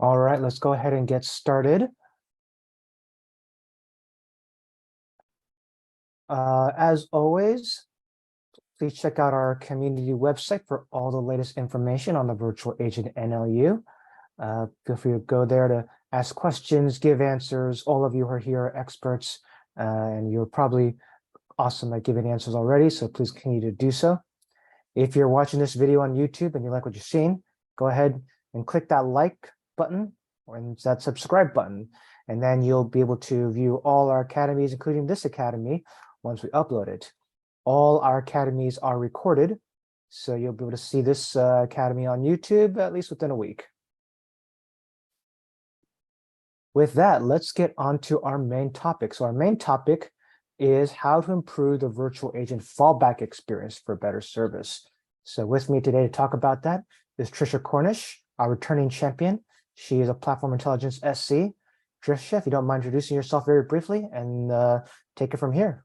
All right, let's go ahead and get started. As always, please check out our community website for all the latest information on the virtual agent NLU. Feel free to go there to ask questions, give answers. All of you who are here are experts, and you're probably awesome at giving answers already, so please continue to do so. If you're watching this video on YouTube and you like what you're seeing, go ahead and click that like button or that subscribe button, and then you'll be able to view all our academies, including this academy, once we upload it. All our academies are recorded, so you'll be able to see this academy on YouTube at least within a week. With that, let's get on to our main topic. So our main topic is how to improve the virtual agent fallback experience for better service. So with me today to talk about that is Tricia Cornish, our returning champion. She is a Platform Intelligence SC. Tricia, if you don't mind introducing yourself very briefly and take it from here.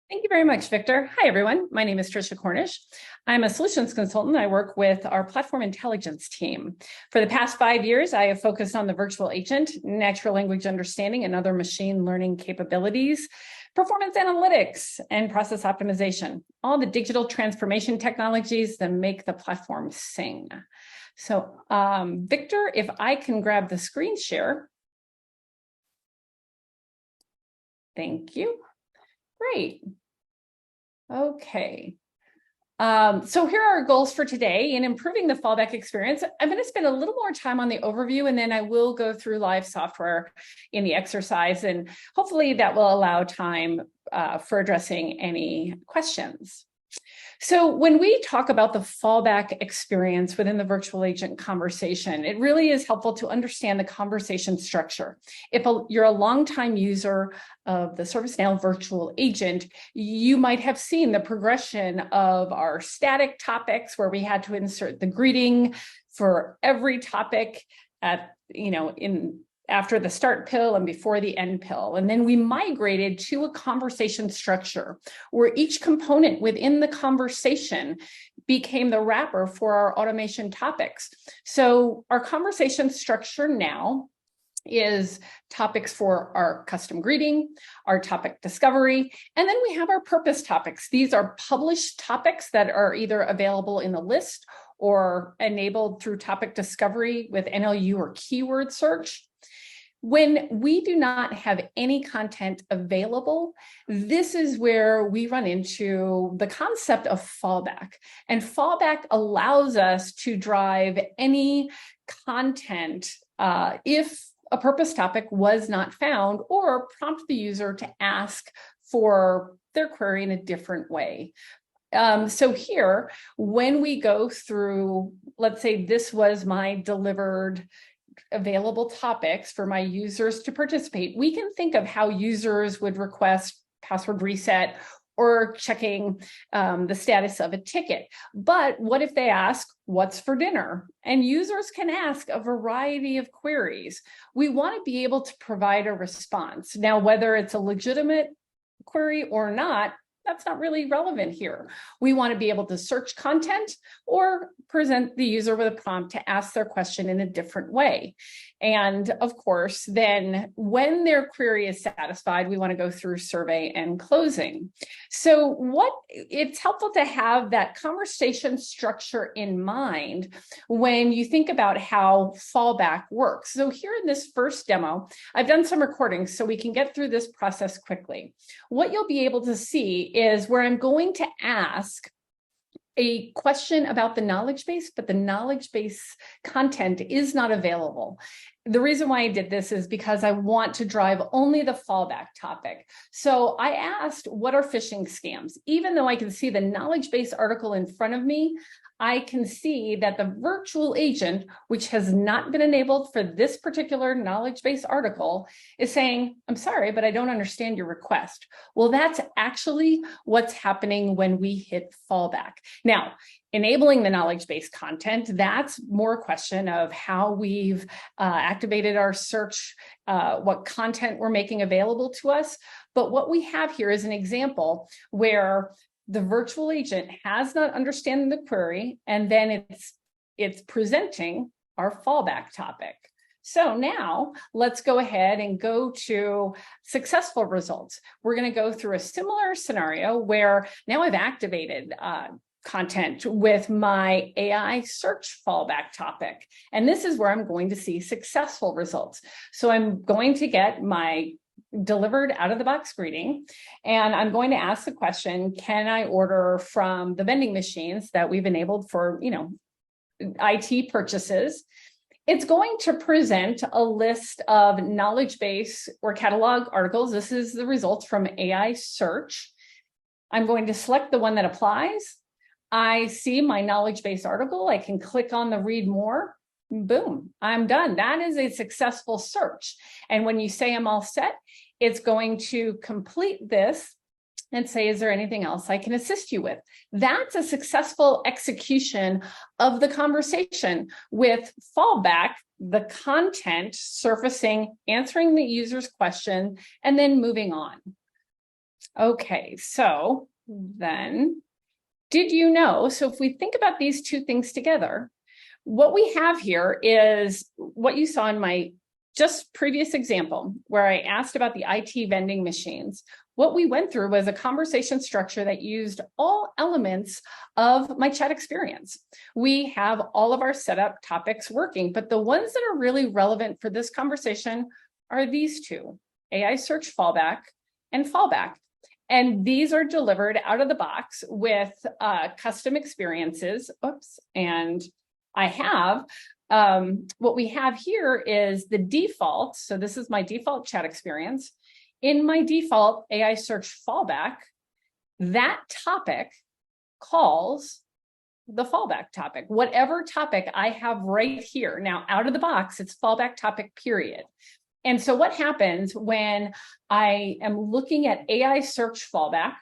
Thank you very much, Victor. Hi, everyone. My name is Tricia Cornish. I'm a solutions consultant. I work with our platform intelligence team. For the past 5 years, I have focused on the virtual agent, natural language understanding, and other machine learning capabilities, performance analytics, and process optimization, all the digital transformation technologies that make the platform sing. So, Victor, if I can grab the screen share. Thank you. Great. Okay. So here are our goals for today in improving the fallback experience. I'm going to spend a little more time on the overview, and then I will go through live software in the exercise, and hopefully that will allow time for addressing any questions. So when we talk about the fallback experience within the virtual agent conversation, it really is helpful to understand the conversation structure. If you're a longtime user of the ServiceNow virtual agent, you might have seen the progression of our static topics where we had to insert the greeting for every topic at, after the start pill and before the end pill. And then we migrated to a conversation structure where each component within the conversation became the wrapper for our automation topics. So our conversation structure now is topics for our custom greeting, our topic discovery, and then we have our purpose topics. These are published topics that are either available in the list or enabled through topic discovery with NLU or keyword search. When we do not have any content available, this is where we run into the concept of fallback. And fallback allows us to drive any content if a purpose topic was not found, or prompt the user to ask for their query in a different way. So here, when we go through, let's say this was my delivered available topics for my users to participate, we can think of how users would request password reset or checking the status of a ticket. But what if they ask, what's for dinner? And users can ask a variety of queries. We want to be able to provide a response. Now, whether it's a legitimate query or not, that's not really relevant here. We want to be able to search content or present the user with a prompt to ask their question in a different way. And of course, then when their query is satisfied, we want to go through survey and closing. So it's helpful to have that conversation structure in mind when you think about how fallback works. So here in this first demo, I've done some recordings so we can get through this process quickly. What you'll be able to see is where I'm going to ask a question about the knowledge base, but the knowledge base content is not available. The reason why I did this is because I want to drive only the fallback topic. So I asked, what are phishing scams? Even though I can see the knowledge base article in front of me, I can see that the virtual agent, which has not been enabled for this particular knowledge base article, is saying, I'm sorry, but I don't understand your request. Well, that's actually what's happening when we hit fallback. Now, enabling the knowledge base content, that's more a question of how we've activated our search, what content we're making available to us. But what we have here is an example where the virtual agent has not understanding the query, and then it's presenting our fallback topic. So now let's go ahead and go to successful results. We're going to go through a similar scenario where now I've activated content with my AI search fallback topic. And this is where I'm going to see successful results. So I'm going to get my delivered out of the box greeting, and I'm going to ask the question, can I order from the vending machines that we've enabled for, IT purchases? It's going to present a list of knowledge base or catalog articles. This is the results from AI search. I'm going to select the one that applies. I see my knowledge base article. I can click on the read more. Boom, I'm done. That is a successful search. And when you say I'm all set, it's going to complete this and say, is there anything else I can assist you with? That's a successful execution of the conversation with fallback, the content surfacing, answering the user's question, and then moving on. Okay, so then, did you know? So if we think about these two things together, what we have here is what you saw in my just previous example, where I asked about the IT vending machines. What we went through was a conversation structure that used all elements of my chat experience. We have all of our setup topics working, but the ones that are really relevant for this conversation are these two, AI search fallback and fallback. And these are delivered out of the box with custom experiences. Oops, and I have, what we have here is the default. So this is my default chat experience. In my default AI search fallback, that topic calls the fallback topic, whatever topic I have right here. Now, out of the box, it's fallback topic, period. And so what happens when I am looking at AI search fallback?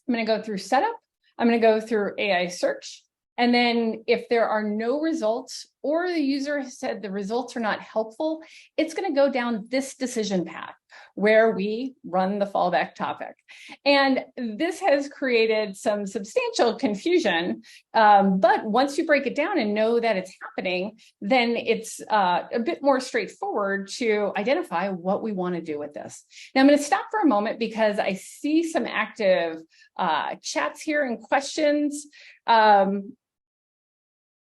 I'm going to go through setup. I'm going to go through AI search. And then if there are no results or the user has said the results are not helpful, it's going to go down this decision path where we run the fallback topic. And this has created some substantial confusion. But once you break it down and know that it's happening, then it's a bit more straightforward to identify what we want to do with this. Now I'm going to stop for a moment because I see some active chats here and questions.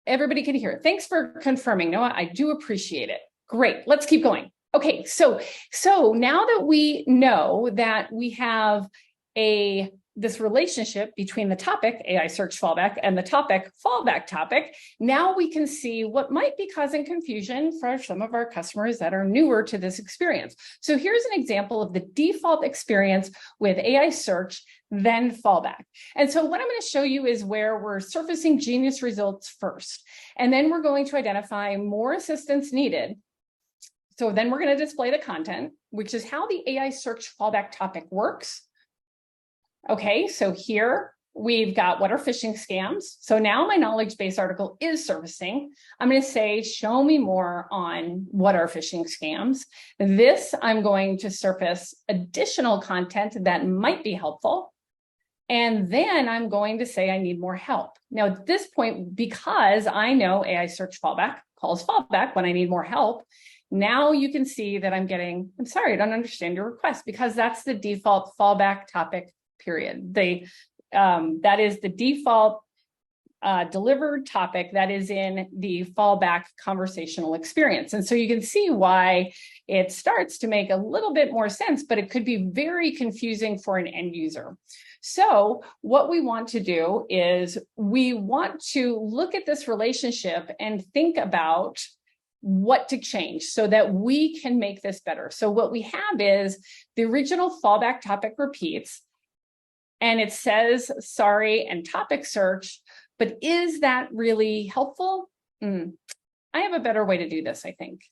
Everybody can hear it. Thanks for confirming, Noah. I do appreciate it. Great. Let's keep going. Okay, so now that we know that we have this relationship between the topic, AI search fallback, and the topic, fallback topic, now we can see what might be causing confusion for some of our customers that are newer to this experience. So here's an example of the default experience with AI search, then fallback. And so what I'm going to show you is where we're surfacing genius results first, and then we're going to identify more assistance needed. So then we're going to display the content, which is how the AI search fallback topic works. Okay, so here we've got what are phishing scams. So now my knowledge base article is surfacing. I'm going to say, show me more on what are phishing scams. This, I'm going to surface additional content that might be helpful. And then I'm going to say, I need more help. Now at this point, because I know AI search fallback calls fallback when I need more help, now you can see that I'm sorry, I don't understand your request, because that's the default fallback topic, period. That is the default delivered topic that is in the fallback conversational experience. And so you can see why it starts to make a little bit more sense, but it could be very confusing for an end user. So what we want to do is we want to look at this relationship and think about what to change so that we can make this better. So what we have is the original fallback topic repeats, and it says, sorry, and topic search, but is that really helpful? I have a better way to do this, I think.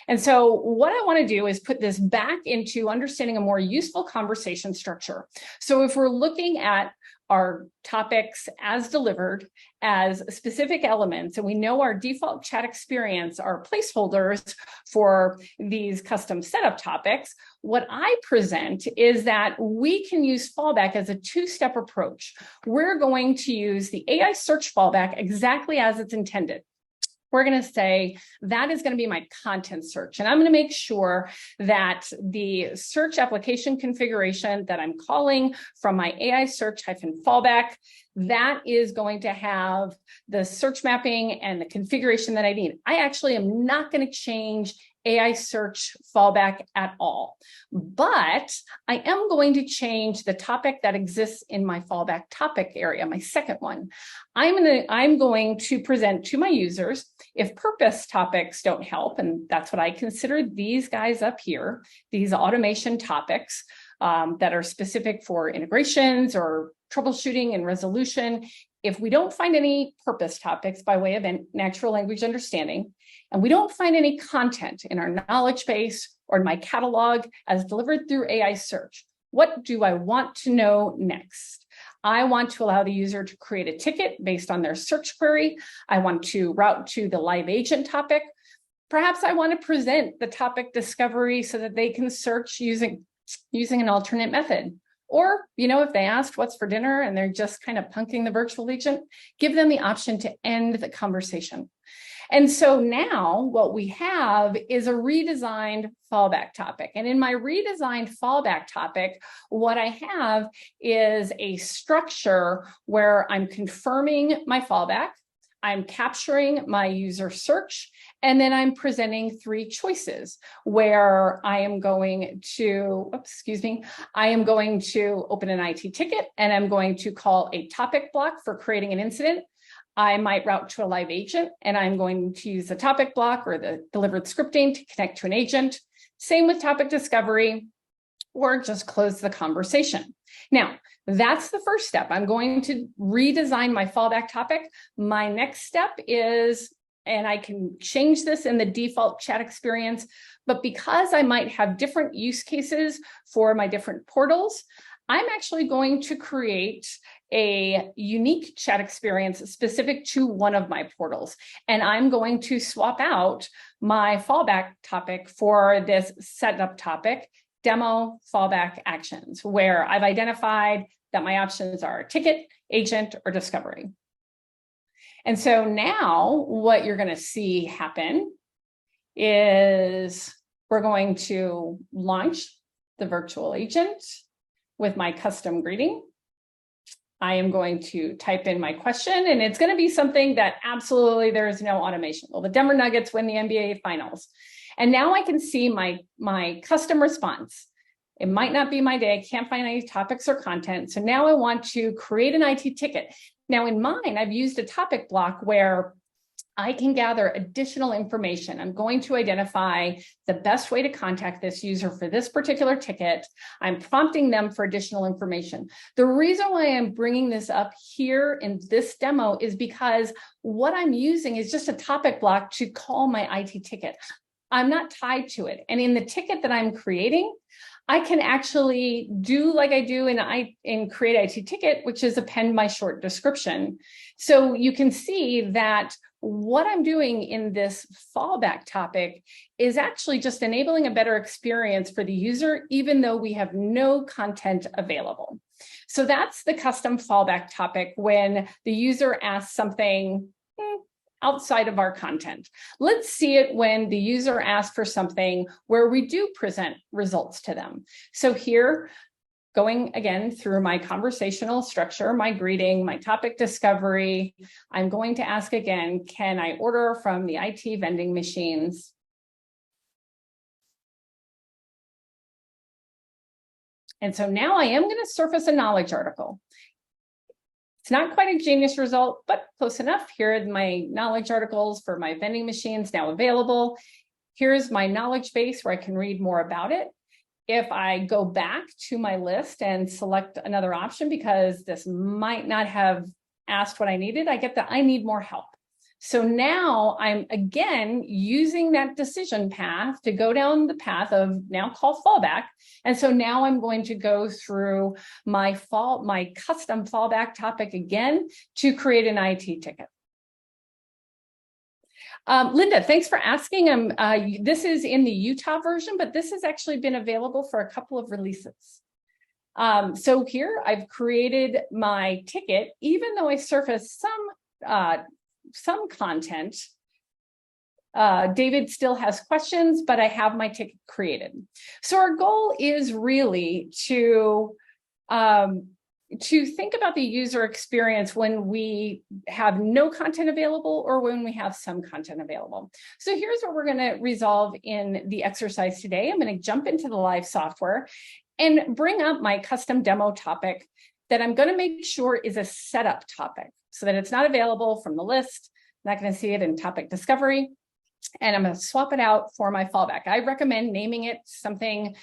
And so what I want to do is put this back into understanding a more useful conversation structure. So if we're looking at our topics as delivered as specific elements, and we know our default chat experience are placeholders for these custom setup topics, what I present is that we can use fallback as a two-step approach. We're going to use the AI search fallback exactly as it's intended. we're going to say that is going to be my content search. And I'm going to make sure that the search application configuration that I'm calling from my AI search -fallback, that is going to have the search mapping and the configuration that I need. I actually am not going to change AI search fallback at all, but I am going to change the topic that exists in my fallback topic area, my second one. I'm going to present to my users, if purpose topics don't help, and that's what I consider these guys up here, these automation topics that are specific for integrations or troubleshooting and resolution. If we don't find any purpose topics by way of natural language understanding, and we don't find any content in our knowledge base or in my catalog as delivered through AI search, what do I want to know next? I want to allow the user to create a ticket based on their search query. I want to route to the live agent topic. Perhaps I want to present the topic discovery so that they can search using an alternate method. Or, if they asked what's for dinner and they're just kind of punking the virtual agent, give them the option to end the conversation. And so now what we have is a redesigned fallback topic. And in my redesigned fallback topic, what I have is a structure where I'm confirming my fallback, I'm capturing my user search, and then I'm presenting 3 choices where I am going to, I am going to open an IT ticket, and I'm going to call a topic block for creating an incident. I might route to a live agent, and I'm going to use the topic block or the delivered scripting to connect to an agent. Same with topic discovery, or just close the conversation. Now, that's the first step. I'm going to redesign my fallback topic. My next step is, and I can change this in the default chat experience, but because I might have different use cases for my different portals, I'm actually going to create a unique chat experience specific to one of my portals. And I'm going to swap out my fallback topic for this setup topic, demo fallback actions, where I've identified that my options are ticket, agent, or discovery. And so now what you're going to see happen is we're going to launch the virtual agent with my custom greeting. I am going to type in my question, and it's going to be something that absolutely there is no automation. Well, the Denver Nuggets win the NBA Finals. And now I can see my custom response. It might not be my day. I can't find any topics or content. So now I want to create an IT ticket. Now in mine, I've used a topic block where I can gather additional information. I'm going to identify the best way to contact this user for this particular ticket. I'm prompting them for additional information. The reason why I'm bringing this up here in this demo is because what I'm using is just a topic block to call my IT ticket. I'm not tied to it. And in the ticket that I'm creating, I can actually do like I do in Create IT Ticket, which is append my short description. So you can see that what I'm doing in this fallback topic is actually just enabling a better experience for the user, even though we have no content available. So that's the custom fallback topic when the user asks something outside of our content. Let's see it when the user asks for something where we do present results to them. So here, going again through my conversational structure, my greeting, my topic discovery, I'm going to ask again, can I order from the IT vending machines? And so now I am going to surface a knowledge article. It's not quite a genius result, but close enough. Here are my knowledge articles for my vending machines now available. Here's my knowledge base where I can read more about it. If I go back to my list and select another option because this might not have asked what I needed, I get that I need more help. So now I'm again using that decision path to go down the path of now call fallback. And so now I'm going to go through my custom fallback topic again to create an IT ticket. Linda, thanks for asking. This is in the Utah version, but this has actually been available for a couple of releases. So here I've created my ticket, even though I surfaced some content, David still has questions, but I have my ticket created. So our goal is really to think about the user experience when we have no content available or when we have some content available. So here's what we're going to resolve in the exercise today. I'm going to jump into the live software and bring up my custom demo topic that I'm going to make sure is a setup topic so that it's not available from the list. I'm not going to see it in topic discovery. And I'm going to swap it out for my fallback. I recommend naming it something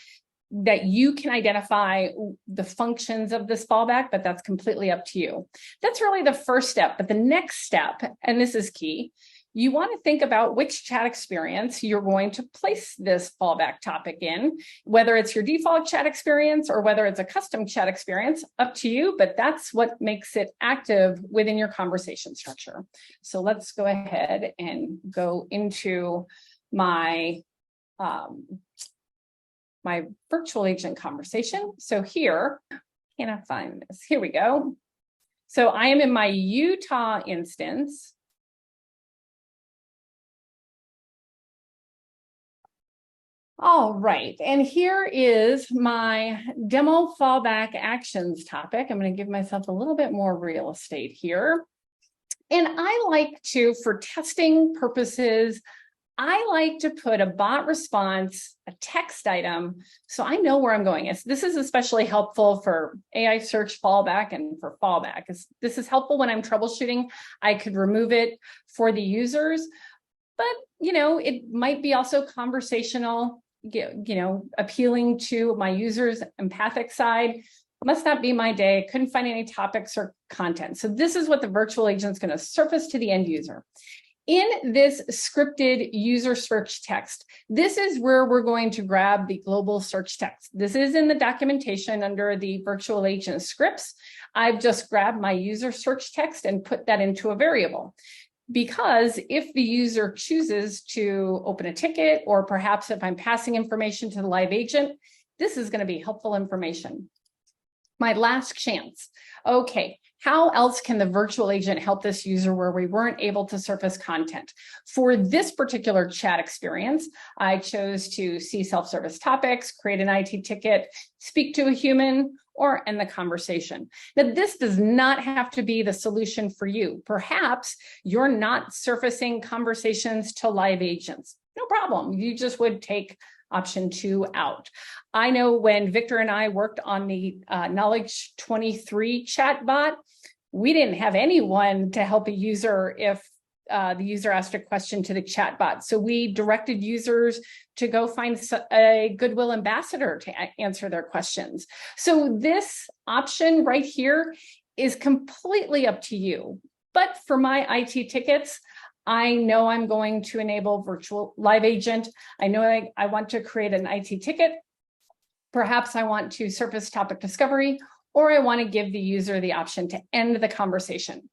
that you can identify the functions of this fallback, but that's completely up to you. That's really the first step. But the next step, and this is key, you want to think about which chat experience you're going to place this fallback topic in, whether it's your default chat experience or whether it's a custom chat experience, up to you, but that's what makes it active within your conversation structure. So let's go ahead and go into my my virtual agent conversation. So here, can I find this? Here we go. So I am in my Utah instance. All right, and here is my demo fallback actions topic. I'm going to give myself a little bit more real estate here. And I like to, for testing purposes, I like to put a bot response, a text item, so I know where I'm going. This is especially helpful for AI search fallback and for fallback. This is helpful when I'm troubleshooting. I could remove it for the users, but it might be also conversational, appealing to my users' empathic side. Must not be my day. Couldn't find any topics or content. So this is what the virtual agent is going to surface to the end user. In this scripted user search text, this is where we're going to grab the global search text. This is in the documentation under the virtual agent scripts. I've just grabbed my user search text and put that into a variable. Because if the user chooses to open a ticket, or perhaps if I'm passing information to the live agent, this is going to be helpful information. My last chance. Okay, how else can the virtual agent help this user where we weren't able to surface content? For this particular chat experience, I chose to see self-service topics, create an IT ticket, speak to a human, or end the conversation. Now, this does not have to be the solution for you. Perhaps you're not surfacing conversations to live agents. No problem. You just would take option 2 out. I know when Victor and I worked on the Knowledge 23 chatbot, we didn't have anyone to help a user if the user asked a question to the chatbot. So we directed users to go find a Goodwill ambassador to answer their questions. So this option right here is completely up to you. But for my IT tickets, I know I'm going to enable virtual live agent. I know I want to create an IT ticket. Perhaps I want to surface topic discovery, or I want to give the user the option to end the conversation.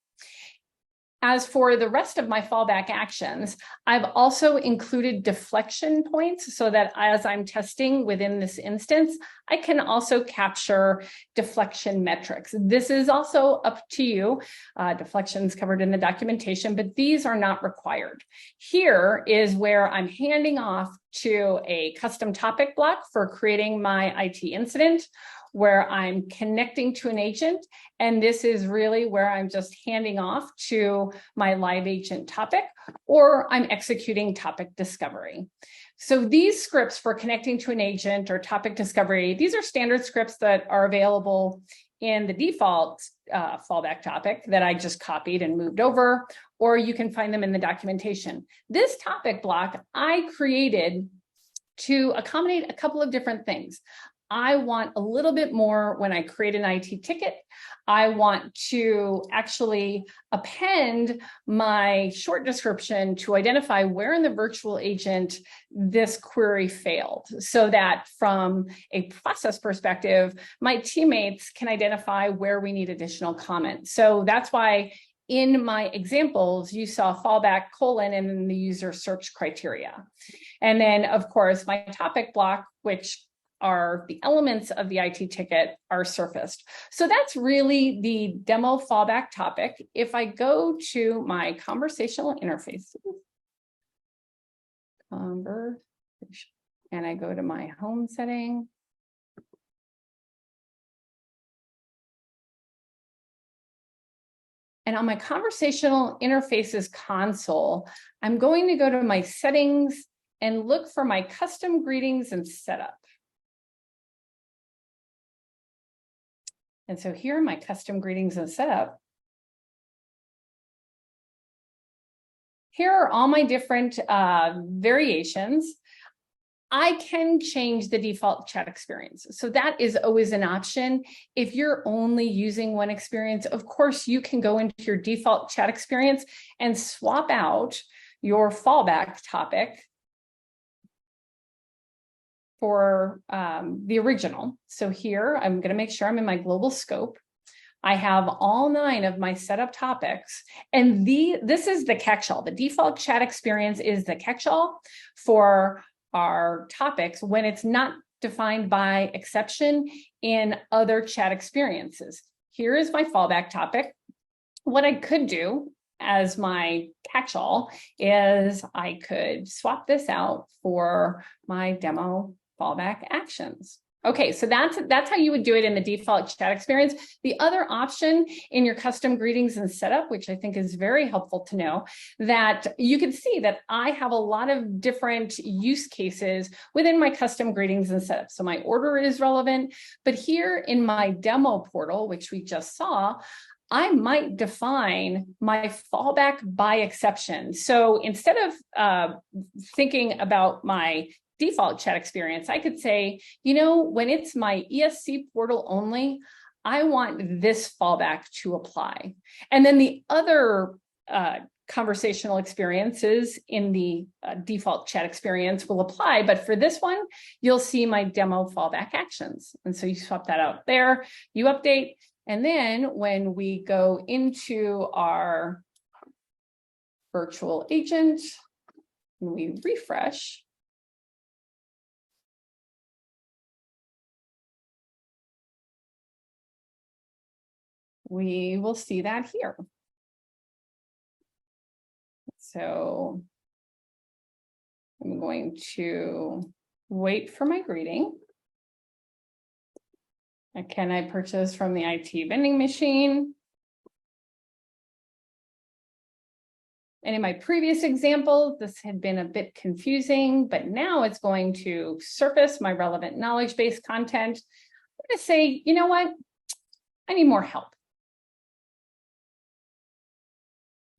As for the rest of my fallback actions, I've also included deflection points so that as I'm testing within this instance, I can also capture deflection metrics. This is also up to you. Deflections covered in the documentation, but these are not required. Here is where I'm handing off to a custom topic block for creating my IT incident, where I'm connecting to an agent. And this is really where I'm just handing off to my live agent topic, or I'm executing topic discovery. So these scripts for connecting to an agent or topic discovery, these are standard scripts that are available in the default fallback topic that I just copied and moved over, or you can find them in the documentation. This topic block I created to accommodate a couple of different things. I want a little bit more when I create an IT ticket. I want to actually append my short description to identify where in the virtual agent this query failed, so that from a process perspective, my teammates can identify where we need additional comment. So that's why in my examples, you saw fallback : and then the user search criteria. And then, of course, my topic block, which are the elements of the IT ticket, are surfaced. So that's really the demo fallback topic. If I go to my conversational interfaces, And I go to my home setting. And on my Conversational Interfaces console, I'm going to go to my settings and look for my custom greetings and setup. And so here are my custom greetings and setup. Here are all my different variations. I can change the default chat experience. So that is always an option. If you're only using one experience, of course, you can go into your default chat experience and swap out your fallback topic for the original. So here, I'm going to make sure I'm in my global scope. I have all 9 of my setup topics, and this is the catch-all. The default chat experience is the catch-all for our topics when it's not defined by exception in other chat experiences. Here is my fallback topic. What I could do as my catch-all is I could swap this out for my demo fallback actions. Okay, so that's how you would do it in the default chat experience. The other option in your custom greetings and setup, which I think is very helpful to know, that you can see that I have a lot of different use cases within my custom greetings and setup. So my order is relevant, but here in my demo portal, which we just saw, I might define my fallback by exception. So instead of thinking about my default chat experience, I could say, you know, when it's my ESC portal only, I want this fallback to apply. And then the other conversational experiences in the default chat experience will apply. But for this one, you'll see my demo fallback actions. And so you swap that out there, you update. And then when we go into our virtual agent, and we refresh, we will see that here. So I'm going to wait for my greeting. Can I purchase from the IT vending machine? And in my previous example, this had been a bit confusing, but now it's going to surface my relevant knowledge-based content. I'm going to say, you know what? I need more help.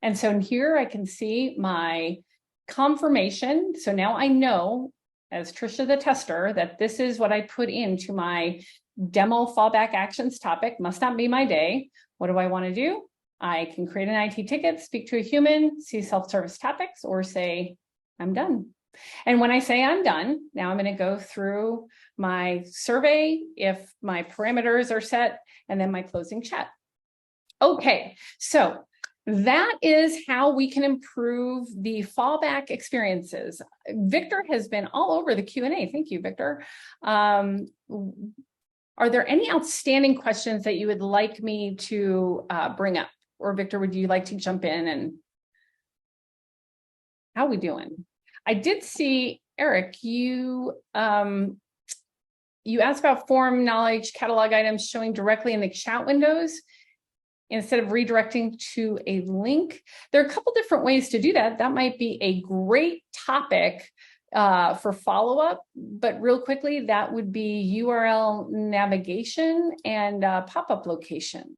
And so here I can see my confirmation. So now I know, as Tricia the tester, that this is what I put into my demo fallback actions topic. Must not be my day. What do I want to do? I can create an IT ticket, speak to a human, see self-service topics, or say, I'm done. And when I say I'm done, now I'm going to go through my survey if my parameters are set, and then my closing chat. Okay, so that is how we can improve the fallback experiences. Victor has been all over the Q&A. Thank you, Victor. Are there any outstanding questions that you would like me to bring up? Or Victor, would you like to jump in? And how are we doing? I did see, Eric, you asked about form knowledge catalog items showing directly in the chat windows instead of redirecting to a link. There are a couple different ways to do that. That might be a great topic for follow-up, but real quickly, that would be URL navigation and pop-up locations.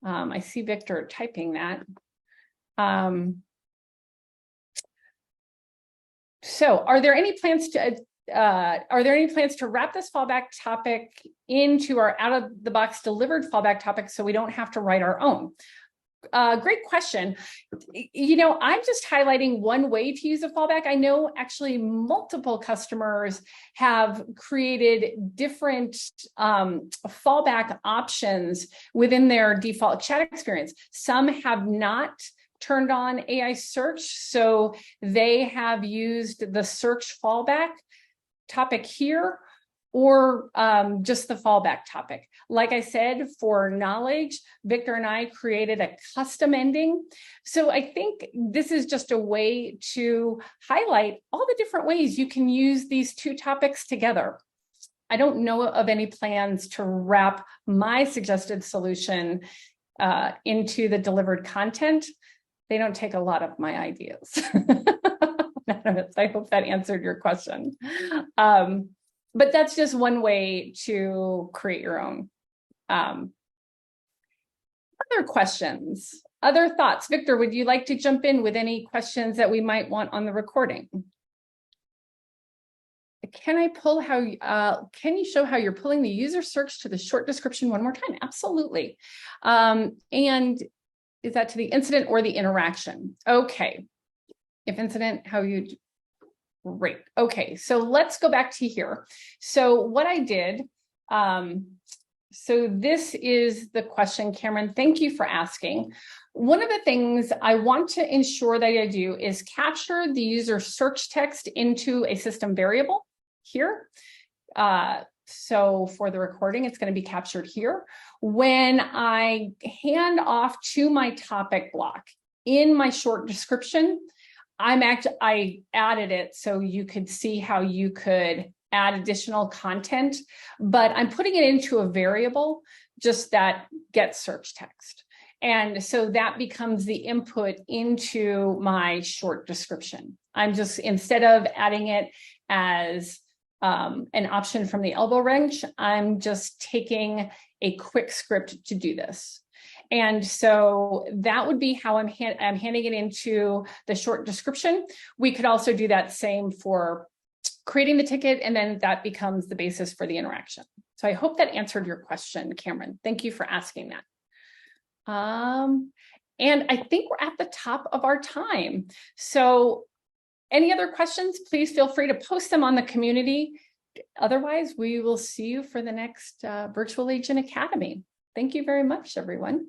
I see Victor typing that. So are there any plans to wrap this fallback topic into our out-of-the-box delivered fallback topic so we don't have to write our own? Great question. You know, I'm just highlighting one way to use a fallback. I know actually multiple customers have created different fallback options within their default chat experience. Some have not turned on AI search, so they have used the search fallback topic here, or just the fallback topic. Like I said, for knowledge, Victor and I created a custom ending. So I think this is just a way to highlight all the different ways you can use these two topics together. I don't know of any plans to wrap my suggested solution into the delivered content. They don't take a lot of my ideas. I hope that answered your question. But that's just one way to create your own. Other questions, other thoughts? Victor, would you like to jump in with any questions that we might want on the recording? Can I pull can you show how you're pulling the user search to the short description one more time? Absolutely. And is that to the incident or the interaction? Okay. If incident, how you, great. Okay, so let's go back to here. So what I did, so this is the question, Cameron, thank you for asking. One of the things I want to ensure that I do is capture the user search text into a system variable here. So for the recording, it's going to be captured here. When I hand off to my topic block in my short description, I added it so you could see how you could add additional content, but I'm putting it into a variable just that gets search text. And so that becomes the input into my short description. I'm just, instead of adding it as an option from the elbow wrench, I'm just taking a quick script to do this. And so that would be how I'm handing it into the short description. We could also do that same for creating the ticket, and then that becomes the basis for the interaction. So I hope that answered your question, Cameron. Thank you for asking that. And I think we're at the top of our time. So any other questions, please feel free to post them on the community. Otherwise, we will see you for the next Virtual Agent Academy. Thank you very much, everyone.